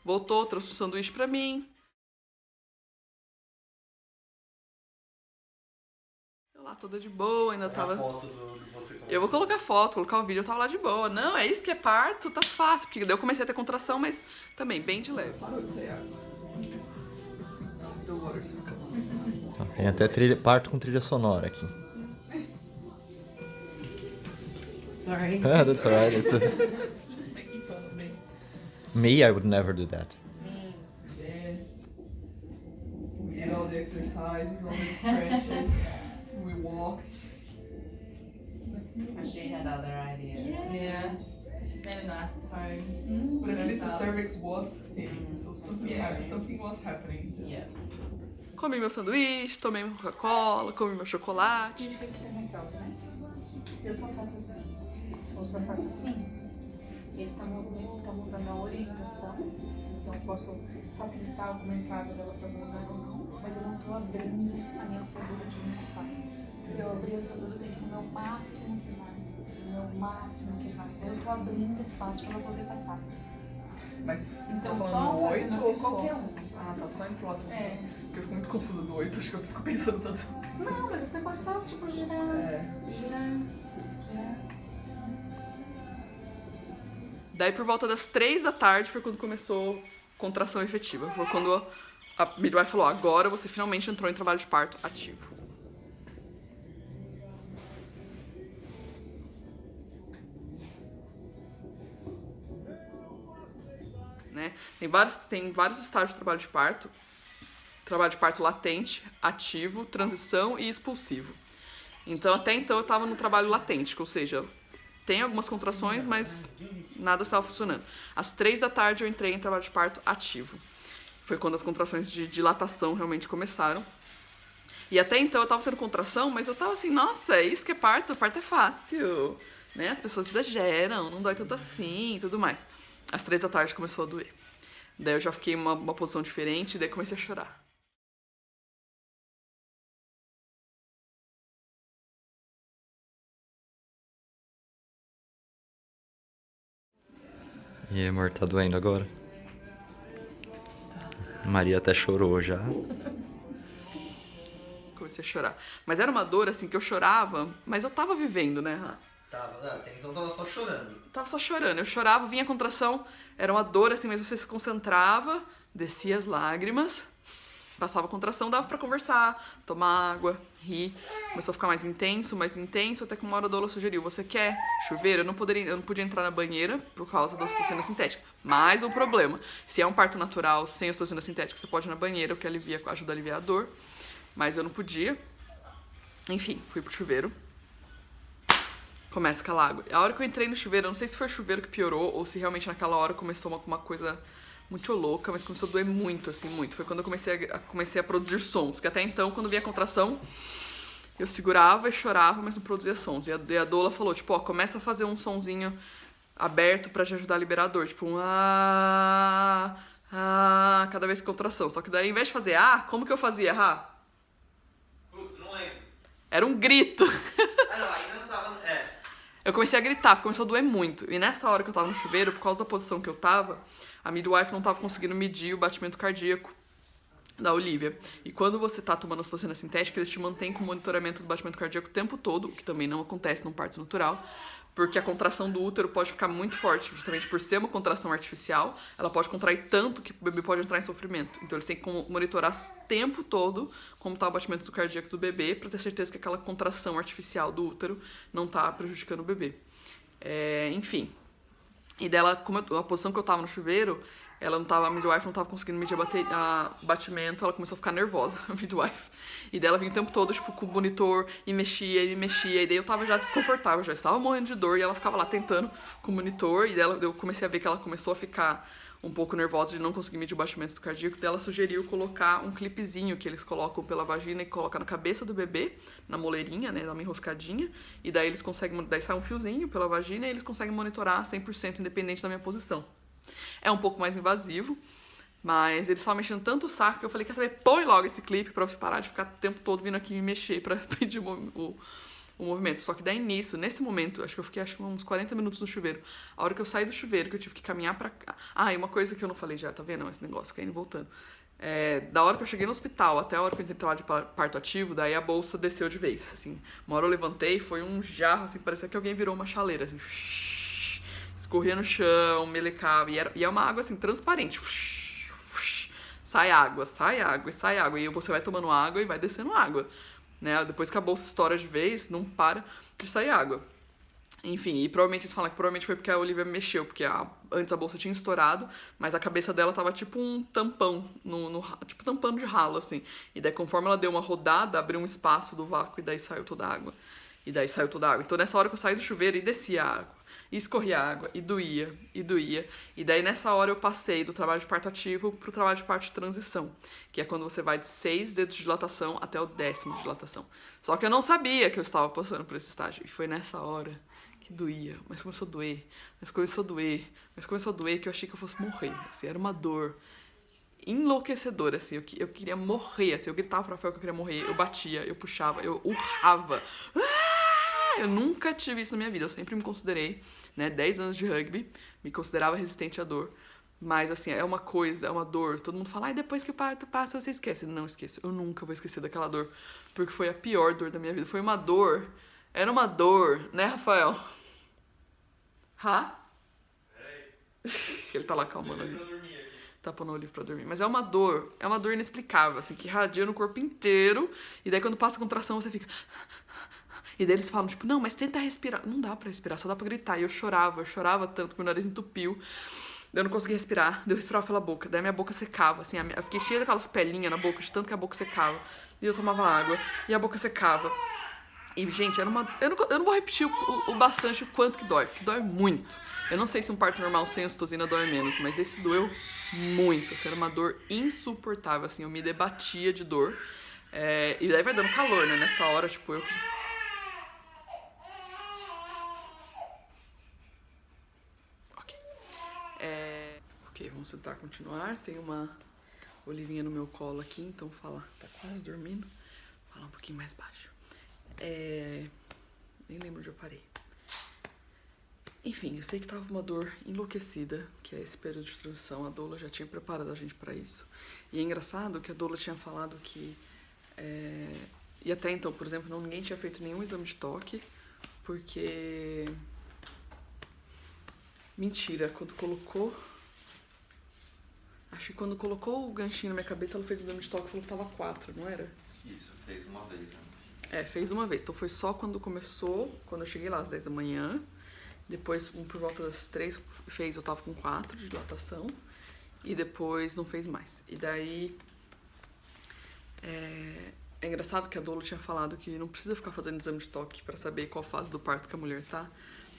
Voltou, trouxe um sanduíche pra mim. Eu lá toda de boa, ainda tava... A foto de você com Eu vou colocar foto, colocar o vídeo, eu tava lá de boa. Não, é isso que é parto, tá fácil. Porque daí eu comecei a ter contração, mas também bem de leve. Parou de sair água. Tem até parto com trilha sonora aqui. Sorry. Ah, that's alright. It's Just making fun of me. Me, I would never do that. Yes. We did all the exercises, all the stretches. We walked. She had other ideas. Yeah. She's very nice home. But at least the cervix was thin, so something was happening. Just... Yeah. Comi meu sanduíche, tomei minha Coca-Cola, comi meu chocolate. Gente, que aqui também causa, né? Se eu só faço assim, ou só faço assim, ele tá mudando a orientação, então eu posso facilitar alguma entrada dela para mudar ou não, mas eu não tô abrindo a minha ossadura de limpar. Entendeu? Eu abrir a ossadura tem que ir no meu máximo que vai, no meu máximo que vai. Então eu tô abrindo espaço para ela poder passar. Mas Então tá só falando fazendo assim ou qualquer só? um. Ah, tá só em prótese. É. Porque eu fico muito confusa do 8, acho que eu fico pensando tanto. Não, mas você pode só, tipo, girar. Daí por volta das 3 da tarde foi quando começou contração efetiva. Foi quando a midwife falou, agora você finalmente entrou em trabalho de parto ativo. Né? Tem vários estágios de trabalho de parto. Trabalho de parto latente, ativo, transição e expulsivo. Então, até então, eu estava no trabalho latente, ou seja, tem algumas contrações, mas nada estava funcionando. Às 3 da tarde eu entrei em trabalho de parto ativo. Foi quando as contrações de dilatação realmente começaram. E até então eu estava tendo contração, mas eu estava assim, nossa, é isso que é parto é fácil. Né? As pessoas exageram, não dói tanto assim e tudo mais. Às 3 da tarde começou a doer. Daí eu já fiquei em uma posição diferente e daí comecei a chorar. E aí, amor, tá doendo agora? Maria até chorou já. Comecei a chorar. Mas era uma dor, assim, que eu chorava, mas eu tava vivendo, né? Então tava só chorando. Tava só chorando. Eu chorava, vinha a contração, era uma dor, assim, mas você se concentrava, descia as lágrimas, passava a contração, dava pra conversar, tomar água, rir. Começou a ficar mais intenso, até que uma hora a doula sugeriu, você quer chuveiro? Eu não podia entrar na banheira por causa da ocitocina sintética. Mais um problema, se é um parto natural sem ocitocina sintética, você pode ir na banheira, o que ajuda a aliviar a dor. Mas eu não podia. Enfim, fui pro chuveiro. Começa a calar água. A hora que eu entrei no chuveiro, eu não sei se foi o chuveiro que piorou ou se realmente naquela hora começou uma coisa muito louca, mas começou a doer muito, assim, muito. Foi quando eu comecei a produzir sons. Porque até então, quando vinha a contração, eu segurava e chorava, mas não produzia sons. E a doula falou, tipo, ó, começa a fazer um sonzinho aberto pra te ajudar a liberar a dor. Tipo, um cada vez que contração. Só que daí, ao invés de fazer como que eu fazia Putz, não lembro. Era um grito. Não, ainda não tava... Eu comecei a gritar, porque começou a doer muito. E nessa hora que eu tava no chuveiro, por causa da posição que eu tava, a midwife não tava conseguindo medir o batimento cardíaco da Olivia. E quando você tá tomando ocitocina sintética, eles te mantêm com monitoramento do batimento cardíaco o tempo todo, o que também não acontece num parto natural, porque a contração do útero pode ficar muito forte, justamente por ser uma contração artificial, ela pode contrair tanto que o bebê pode entrar em sofrimento. Então eles têm que monitorar o tempo todo como tá o batimento do cardíaco do bebê, para ter certeza que aquela contração artificial do útero não tá prejudicando o bebê. Enfim. E dela, como a posição que eu tava no chuveiro, a midwife não tava conseguindo medir a batimento, ela começou a ficar nervosa, a midwife. E dela vinha o tempo todo, tipo, com o monitor, e mexia, e daí eu tava já desconfortável, já estava morrendo de dor, e ela ficava lá tentando com o monitor, e dela eu comecei a ver que ela começou a ficar um pouco nervosa de não conseguir medir o batimento do cardíaco, dela sugeriu colocar um clipezinho que eles colocam pela vagina e colocam na cabeça do bebê, na moleirinha, né, dá uma enroscadinha, e daí daí sai um fiozinho pela vagina e eles conseguem monitorar 100% independente da minha posição. É um pouco mais invasivo, mas eles estavam mexendo tanto o saco que eu falei, quer saber, põe logo esse clipe pra você parar de ficar o tempo todo vindo aqui me mexer pra pedir o o movimento. Só que daí nisso, nesse momento, acho que eu fiquei uns 40 minutos no chuveiro. A hora que eu saí do chuveiro, que eu tive que caminhar pra cá. Ah, e uma coisa que eu não falei já, tá vendo? Esse negócio, fica indo e voltando. Da hora que eu cheguei no hospital até a hora que eu entrei pra lá de parto ativo, daí a bolsa desceu de vez, assim. Uma hora eu levantei, foi um jarro, assim, parecia que alguém virou uma chaleira, assim. Escorria no chão, melecava, e é uma água, assim, transparente. Sai água, sai água e sai água. E você vai tomando água e vai descendo água, né? Depois que a bolsa estoura de vez, não para de sair água. Enfim, e provavelmente eles falam que provavelmente foi porque a Olivia mexeu, porque antes a bolsa tinha estourado, mas a cabeça dela tava tipo um tampão, tipo tampando de ralo, assim. E daí conforme ela deu uma rodada, abriu um espaço do vácuo e daí saiu toda a água. Então nessa hora que eu saí do chuveiro e descia a água, e escorria a água, e doía, e doía. E daí nessa hora eu passei do trabalho de parto ativo pro trabalho de parto de transição, que é quando você vai de 6 dedos de dilatação até o 10º de dilatação. Só que eu não sabia que eu estava passando por esse estágio, e foi nessa hora que doía, mas começou a doer, que eu achei que eu fosse morrer, assim, era uma dor enlouquecedora, assim, eu queria morrer, assim, eu gritava pra Rafael que eu queria morrer, eu batia, eu puxava, eu urrava. Eu nunca tive isso na minha vida, eu sempre me considerei, né, 10 anos de rugby, me considerava resistente à dor, mas assim, é uma coisa, é uma dor, todo mundo fala, depois que o parto passa você esquece. Não esqueço, eu nunca vou esquecer daquela dor, porque foi a pior dor da minha vida, foi uma dor, era uma dor, né, Rafael? Ele tá lá calmando ali. Tá pondo o livro pra dormir. Mas é uma dor inexplicável, assim, que irradia no corpo inteiro. E daí quando passa a contração, você fica... E daí eles falam, tipo, não, mas tenta respirar. Não dá pra respirar, só dá pra gritar. E eu chorava tanto, meu nariz entupiu. Daí eu não conseguia respirar, daí eu respirava pela boca. Daí minha boca secava, assim, eu fiquei cheia daquelas pelinhas na boca, de tanto que a boca secava. E eu tomava água, e a boca secava. E, gente, era uma... Eu não vou repetir o bastante o quanto que dói, porque dói muito. Eu não sei se um parto normal sem ocitocina dói menos, mas esse doeu muito. Assim, era uma dor insuportável, assim, eu me debatia de dor. E daí vai dando calor, né? Nessa hora, tipo, eu... Ok, vamos tentar continuar. Tem uma Olivinha no meu colo aqui, então fala... Tá quase dormindo. Fala um pouquinho mais baixo. Nem lembro onde eu parei. Enfim, eu sei que tava uma dor enlouquecida, que é esse período de transição. A doula já tinha preparado a gente pra isso. E é engraçado que a doula tinha falado que... E até então, por exemplo, ninguém tinha feito nenhum exame de toque, porque... Mentira, quando colocou... Acho que quando colocou o ganchinho na minha cabeça, ela fez o exame de toque e falou que tava 4, não era? Isso, fez uma vez antes. Fez uma vez. Então foi só quando começou, quando eu cheguei lá às 10 da manhã. Depois, por volta das 3, eu tava com 4 de dilatação. E depois não fez mais. E daí... É engraçado que a doula tinha falado que não precisa ficar fazendo exame de toque pra saber qual fase do parto que a mulher tá.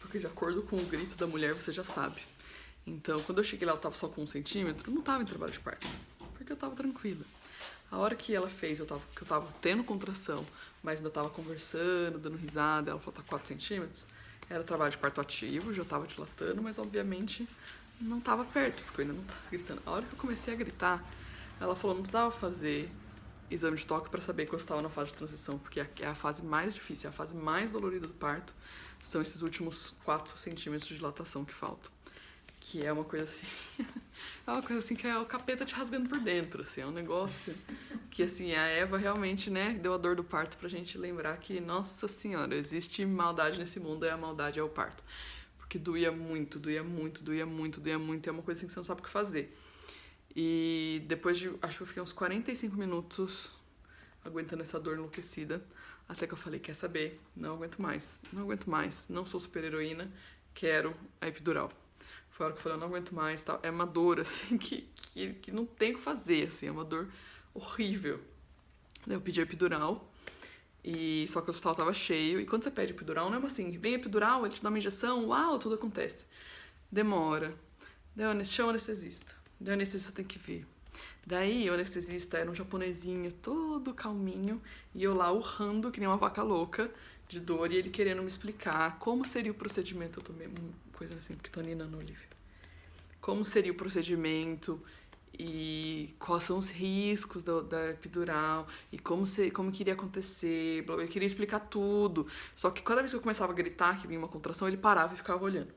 Porque de acordo com o grito da mulher, você já sabe. Então, quando eu cheguei lá, eu tava só com 1 centímetro, eu não tava em trabalho de parto. Porque eu tava tranquila. A hora que ela fez, que eu tava tendo contração, mas ainda tava conversando, dando risada, ela falou, tá 4 centímetros. Era trabalho de parto ativo, já tava dilatando, mas obviamente não tava perto, porque eu ainda não tava gritando. A hora que eu comecei a gritar, ela falou, não precisava fazer exame de toque pra saber que eu estava na fase de transição, porque é a fase mais difícil, é a fase mais dolorida do parto, são esses últimos 4 centímetros de dilatação que faltam. Que é uma coisa assim... é uma coisa assim que é o capeta te rasgando por dentro, assim. É um negócio que, assim, a Eva realmente, né, deu a dor do parto pra gente lembrar que, nossa senhora, existe maldade nesse mundo e a maldade é o parto. Porque doía muito, doía muito, doía muito, doía muito. É uma coisa assim que você não sabe o que fazer. E depois de... Acho que eu fiquei uns 45 minutos aguentando essa dor enlouquecida. Até que eu falei, quer saber? Não aguento mais. Não aguento mais. Não sou super heroína. Quero a epidural. Foi a hora que eu falei, eu não aguento mais, tal. É uma dor, assim, que não tem o que fazer, assim, é uma dor horrível. Daí eu pedi a epidural, só que o hospital tava cheio, e quando você pede epidural, não é assim, vem a epidural, ele te dá uma injeção, uau, tudo acontece. Demora. Daí chama o anestesista. Daí o anestesista tem que vir. Daí o anestesista era um japonesinho, todo calminho, e eu lá urrando, que nem uma vaca louca, de dor, e ele querendo me explicar como seria o procedimento. Eu tomei coisa assim, porque tô aninando, Olivia. Como seria o procedimento e quais são os riscos da epidural e como que iria acontecer, ele queria explicar tudo. Só que cada vez que eu começava a gritar que vinha uma contração, ele parava e ficava olhando.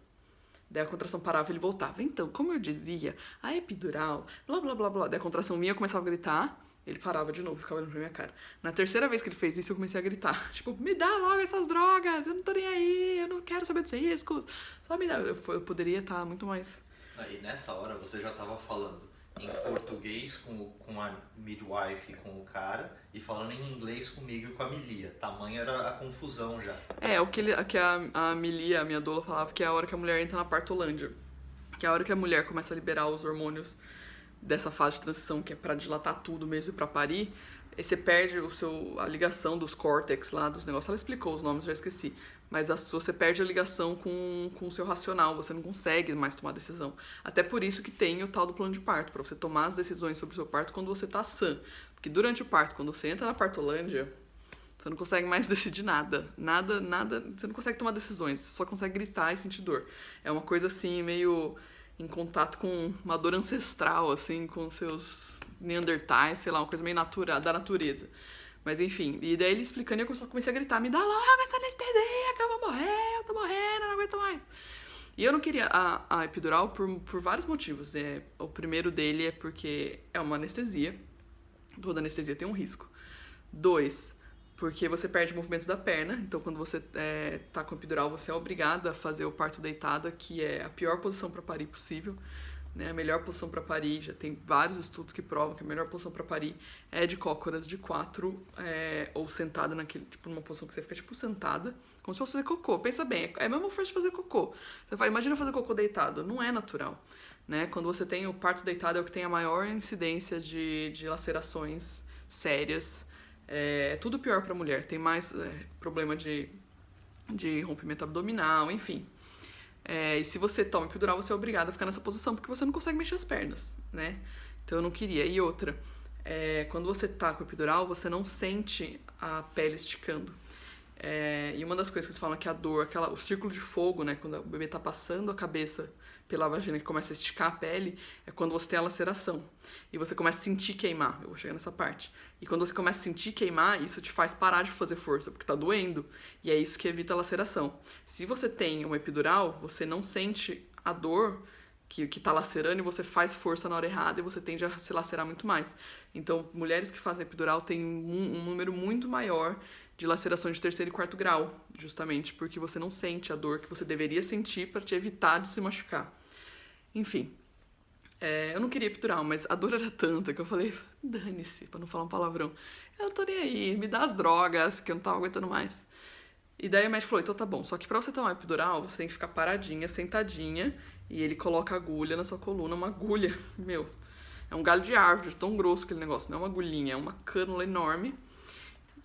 Daí a contração parava e ele voltava. Então, como eu dizia, a epidural, blá blá blá blá. Daí a contração vinha, eu começava a gritar, ele parava de novo, ficava olhando pra minha cara. Na terceira vez que ele fez isso, eu comecei a gritar. Tipo, me dá logo essas drogas, eu não tô nem aí, eu não quero saber dos riscos. Só me dá. Eu poderia estar muito mais... E nessa hora você já tava falando em português com a midwife e com o cara, e falando em inglês comigo e com a Milia. Tamanha era a confusão já. O que a Milia, a minha doula, falava que é a hora que a mulher entra na partolândia. Que é a hora que a mulher começa a liberar os hormônios dessa fase de transição, que é pra dilatar tudo mesmo e pra parir. E você perde a ligação dos córtex lá, dos negócios. Ela explicou os nomes, já esqueci. Mas você perde a ligação com o seu racional, você não consegue mais tomar decisão. Até por isso que tem o tal do plano de parto, pra você tomar as decisões sobre o seu parto quando você tá sã. Porque durante o parto, quando você entra na partolândia, você não consegue mais decidir nada. Nada, você não consegue tomar decisões, você só consegue gritar e sentir dor. É uma coisa assim, meio em contato com uma dor ancestral, assim, com seus neandertais, sei lá, uma coisa meio natural, da natureza. Mas enfim, e daí ele explicando e eu só comecei a gritar, me dá logo essa anestesia que eu vou morrer, eu tô morrendo, eu não aguento mais. E eu não queria a epidural por vários motivos. O primeiro dele é porque é uma anestesia, toda anestesia tem um risco. 2, porque você perde o movimento da perna, então quando você tá com epidural, você é obrigada a fazer o parto deitada, que é a pior posição para parir possível. Né, a melhor posição para parir, já tem vários estudos que provam que a melhor posição para parir é de cócoras de 4 ou sentada numa posição que você fica tipo sentada, como se fosse fazer cocô. Pensa bem, é a mesma força de fazer cocô. Você fala, imagina fazer cocô deitado, não é natural. Né? Quando você tem o parto deitado é o que tem a maior incidência de lacerações sérias. É tudo pior para mulher, tem mais problema de rompimento abdominal, enfim. E se você toma epidural, você é obrigado a ficar nessa posição, porque você não consegue mexer as pernas, né? Então eu não queria. E outra, quando você tá com epidural, você não sente a pele esticando. E uma das coisas que eles falam é que a dor, o círculo de fogo, né? Quando o bebê tá passando a cabeça pela vagina, que começa a esticar a pele, é quando você tem a laceração. E você começa a sentir queimar. Eu vou chegar nessa parte. E quando você começa a sentir queimar, isso te faz parar de fazer força, porque tá doendo. E é isso que evita a laceração. Se você tem uma epidural, você não sente a dor que tá lacerando e você faz força na hora errada e você tende a se lacerar muito mais. Então, mulheres que fazem epidural têm um número muito maior de laceração de 3º e 4º grau, justamente porque você não sente a dor que você deveria sentir para te evitar de se machucar. Enfim, eu não queria epidural, mas a dor era tanta que eu falei, dane-se, pra não falar um palavrão. Eu não tô nem aí, me dá as drogas, porque eu não tava aguentando mais. E daí o médico falou, então tá bom, só que pra você tomar epidural, você tem que ficar paradinha, sentadinha, e ele coloca agulha na sua coluna, uma agulha, é um galho de árvore, tão grosso aquele negócio, não é uma agulhinha, é uma cânula enorme,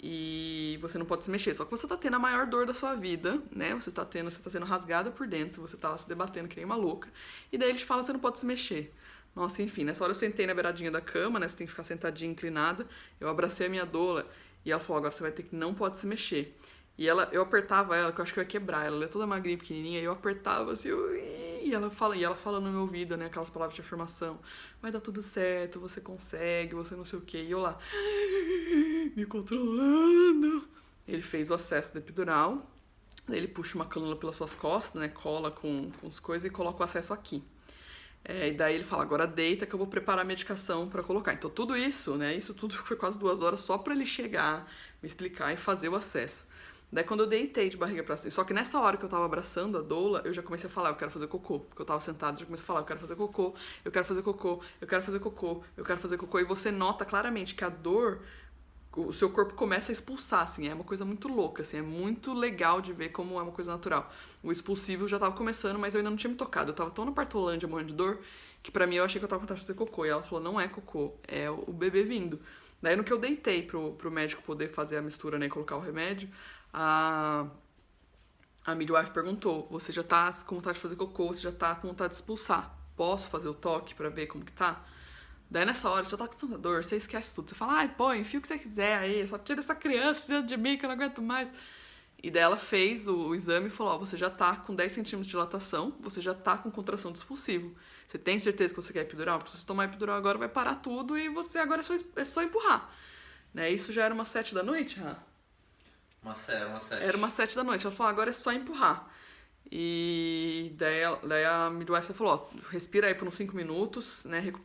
e você não pode se mexer, só que você tá tendo a maior dor da sua vida, né, você tá sendo rasgada por dentro, você tá lá se debatendo que nem uma louca, e daí ele te fala, você não pode se mexer. Nossa, enfim, nessa hora eu sentei na beiradinha da cama, né, você tem que ficar sentadinha, inclinada, eu abracei a minha doula, e ela falou, agora você vai ter que não pode se mexer. E eu apertava ela, que eu acho que eu ia quebrar, ela é toda magrinha, pequenininha, e eu apertava assim, e ela fala no meu ouvido, né, aquelas palavras de afirmação, vai dar tudo certo, você consegue, você não sei o quê, e eu lá, me controlando. Ele fez o acesso da epidural, daí ele puxa uma cânula pelas suas costas, né, cola com as coisas e coloca o acesso aqui. E daí ele fala, agora deita que eu vou preparar a medicação pra colocar. Então tudo isso, né, isso tudo foi quase 2 horas só pra ele chegar, me explicar e fazer o acesso. Daí quando eu deitei de barriga pra cima, só que nessa hora que eu tava abraçando a doula, eu já comecei a falar, eu quero fazer cocô. Porque eu tava sentada, já comecei a falar, eu quero fazer cocô, eu quero fazer cocô, eu quero fazer cocô, eu quero fazer cocô. E você nota claramente que a dor, o seu corpo começa a expulsar, assim, é uma coisa muito louca, assim, é muito legal de ver como é uma coisa natural. O expulsivo já tava começando, mas eu ainda não tinha me tocado. Eu tava tão na partolândia morrendo de dor, que pra mim eu achei que eu tava com vontade de fazer cocô. E ela falou, não é cocô, é o bebê vindo. Daí no que eu deitei pro médico poder fazer a mistura, né, e colocar o remédio, a midwife perguntou, você já tá com vontade de fazer cocô, você já tá com vontade de expulsar, posso fazer o toque pra ver como que tá? Daí nessa hora, você já tá com tanta dor, você esquece tudo, você fala, ai, põe, enfia o que você quiser aí, só tira essa criança de dentro de mim que eu não aguento mais. E daí ela fez o exame e falou, ó, você já tá com 10 centímetros de dilatação, você já tá com contração expulsiva. Você tem certeza que você quer epidural? Porque se você tomar epidural agora vai parar tudo e você agora é só empurrar. Né? Isso já era umas 7 da noite, Rá? Era uma 7. Era umas 7 da noite. Ela falou, agora é só empurrar. E daí a midwife falou, ó, respira aí por uns 5 minutos, né? Recupera